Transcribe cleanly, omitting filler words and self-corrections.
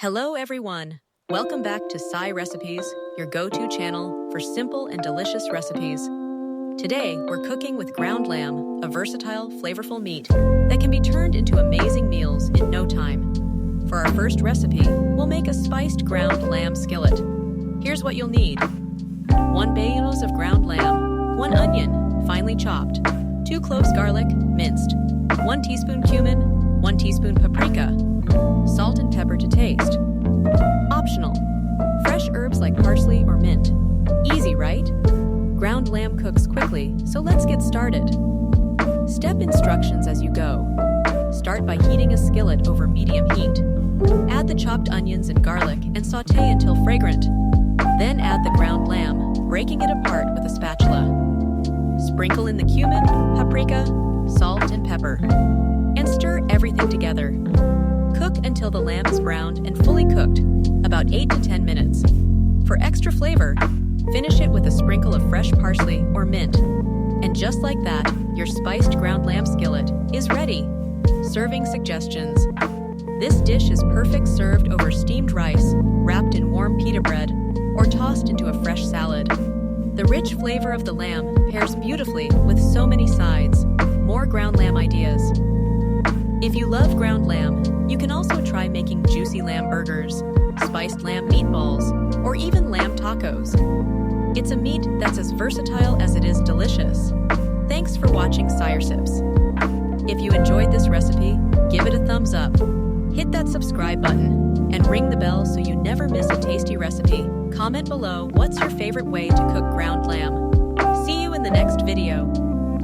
Hello everyone! Welcome back to Sirecipes, your go-to channel for simple and delicious recipes. Today, we're cooking with ground lamb, a versatile, flavorful meat that can be turned into amazing meals in no time. For our first recipe, we'll make a spiced ground lamb skillet. Here's what you'll need. 1 bay noodles of ground lamb, 1 onion, finely chopped, 2 cloves garlic, minced, 1 teaspoon cumin, 1 teaspoon paprika, salt and pepper to taste. Optional. Fresh herbs like parsley or mint. Easy, right? Ground lamb cooks quickly, so let's get started. Step instructions as you go. Start by heating a skillet over medium heat. Add the chopped onions and garlic and sauté until fragrant. Then add the ground lamb, breaking it apart with a spatula. Sprinkle in the cumin, paprika, salt, and pepper, and stir everything together. Cook until the lamb is browned and fully cooked, about 8 to 10 minutes. For extra flavor, finish it with a sprinkle of fresh parsley or mint. And just like that, your spiced ground lamb skillet is ready. Serving suggestions. This dish is perfect served over steamed rice, wrapped in warm pita bread, or tossed into a fresh salad. The rich flavor of the lamb pairs beautifully with so many sides. More ground lamb ideas. If you love ground lamb, you can also try making juicy lamb burgers, spiced lamb meatballs, or even lamb tacos. It's a meat that's as versatile as it is delicious. Thanks for watching Sirecipes. If you enjoyed this recipe, give it a thumbs up, hit that subscribe button, and ring the bell so you never miss a tasty recipe. Comment below what's your favorite way to cook ground lamb. See you in the next video.